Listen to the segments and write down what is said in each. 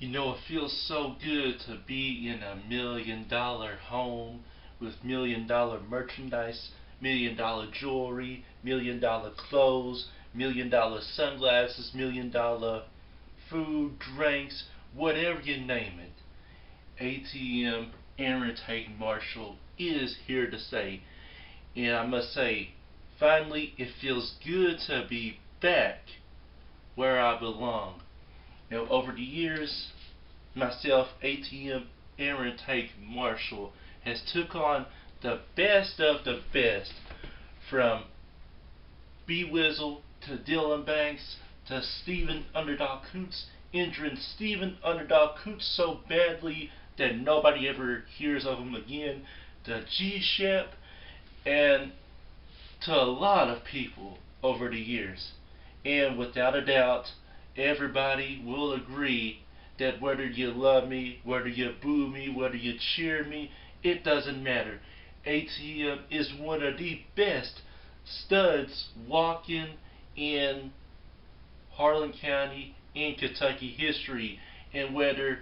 You know, it feels so good to be in $1 million home with $1 million merchandise, $1 million jewelry, $1 million clothes, $1 million sunglasses, $1 million food, drinks, whatever you name it. ATM Aaron Tate Marshall is here to stay. And I must say, finally, it feels good to be back where I belong. Now, over the years, myself, ATM Aaron Tate Marshall, has took on the best of the best, from B Wizzle to Dylan Banks to Stephen Underdog Coots, injuring Stephen Underdog Coots so badly that nobody ever hears of him again, to G Shep, and to a lot of people over the years. And without a doubt, everybody will agree that whether you love me, whether you boo me, whether you cheer me, it doesn't matter. ATM is one of the best studs walking in Harlan County in Kentucky history. And whether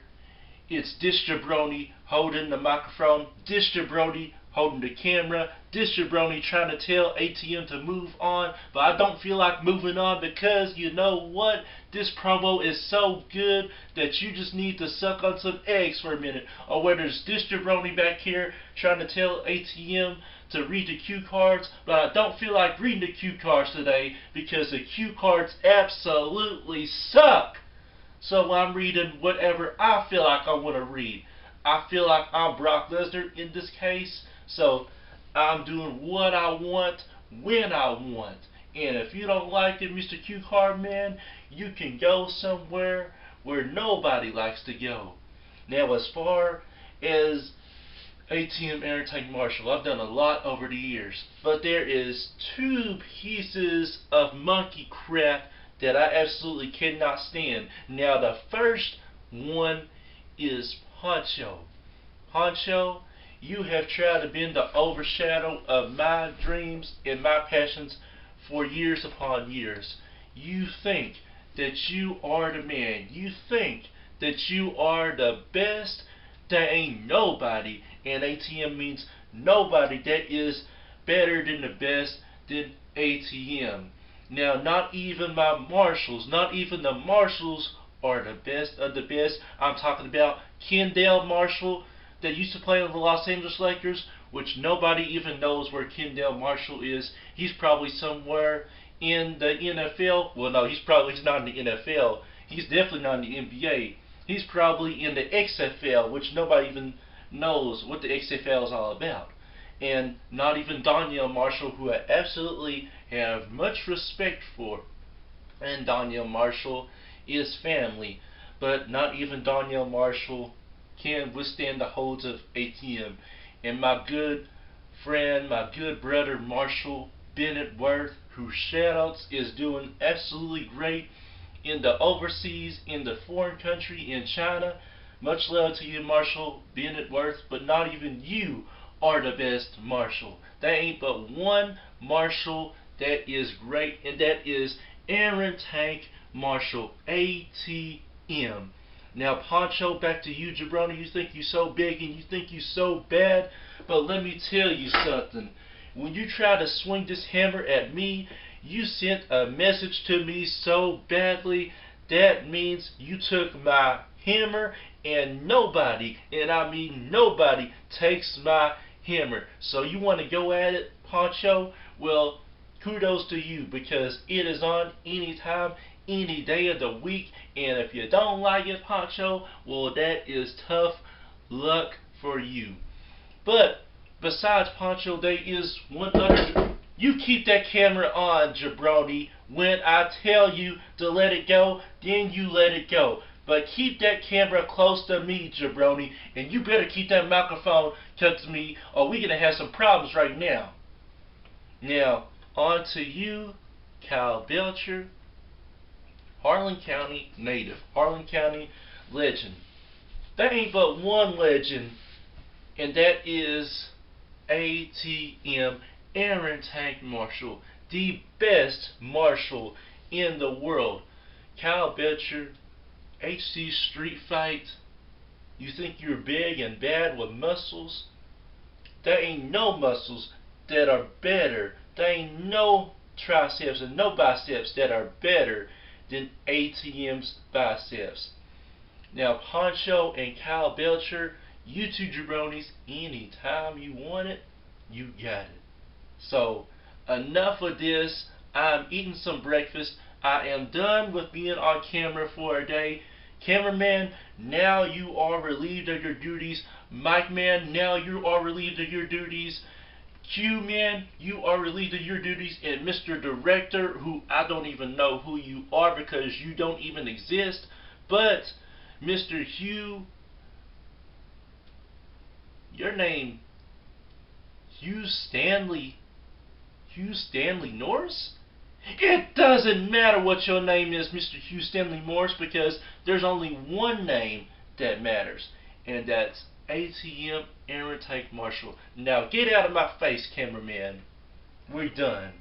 it's this jabroni holding the microphone, this jabroni holding the camera, this jabroni trying to tell ATM to move on, but I don't feel like moving on because you know what? This promo is so good that you just need to suck on some eggs for a minute. Or whether it's this jabroni back here trying to tell ATM to read the cue cards, but I don't feel like reading the cue cards today because the cue cards absolutely suck. So I'm reading whatever I feel like I want to read. I feel like I'm Brock Lesnar in this case, so I'm doing what I want when I want. And if you don't like it, Mr. Q Card Man, you can go somewhere where nobody likes to go. Now, as far as ATM Aaron Tate Marshall, I've done a lot over the years, but there is two pieces of monkey crap that I absolutely cannot stand. Now, the first one is Poncho. Poncho, you have tried to bend the overshadow of my dreams and my passions for years upon years. You think that you are the man. You think that you are the best. There ain't nobody, and ATM means nobody, that is better than the best than ATM. Now, not even my Marshalls, not even the Marshalls are the best of the best. I'm talking about Kendall Marshall that used to play on the Los Angeles Lakers, which nobody even knows where Kendall Marshall is. He's probably somewhere in the NFL. Well, no, he's not in the NFL. He's definitely not in the NBA. He's probably in the XFL, which nobody even knows what the XFL is all about. And not even Danielle Marshall, who I absolutely have much respect for. And Danielle Marshall is family, but not even Danielle Marshall can withstand the holds of ATM. And my good friend, my good brother Marshall Bennett Worth, who shoutouts is doing absolutely great in the overseas, in the foreign country, in China. Much love to you, Marshall Bennett Worth, but not even you are the best Marshall. There ain't but one Marshall that is great, and that is Aaron Tank Marshall, ATM. Now, Poncho, back to you, jabroni. You think you so big and you think you so bad, but let me tell you something. When you try to swing this hammer at me, you sent a message to me so badly. That means you took my hammer, and nobody, and I mean nobody, takes my hammer. So you want to go at it, Poncho? Well, kudos to you, because it is on anytime, any day of the week. And if you don't like it, Poncho, well, that is tough luck for you. But besides Poncho, there is one other. You keep that camera on, jabroni. When I tell you to let it go, then you let it go. But keep that camera close to me, jabroni. And you better keep that microphone cut to me, or we're going to have some problems right now. Now, on to you, Kyle Belcher, Harlan County native, Harlan County legend. There ain't but one legend, and that is ATM Aaron Tank Marshall, the best marshal in the world. Kyle Belcher, HC Street Fight. You think you're big and bad with muscles? There ain't no muscles that are better. There ain't no triceps and no biceps that are better than ATM's biceps. Now, Poncho and Kyle Belcher, you two jabronis, anytime you want it, you got it. So, enough of this. I'm eating some breakfast. I am done with being on camera for a day. Cameraman, now you are relieved of your duties. Mic man, now you are relieved of your duties. Q man, you are relieved of your duties. And Mr. Director, who I don't even know who you are because you don't even exist, but Mr. Hugh, your name, Hugh Stanley Norris? It doesn't matter what your name is, Mr. Hugh Stanley Morris, because there's only one name that matters, and that's ATM Aaron Tank Marshall. Now get out of my face, cameraman. We're done.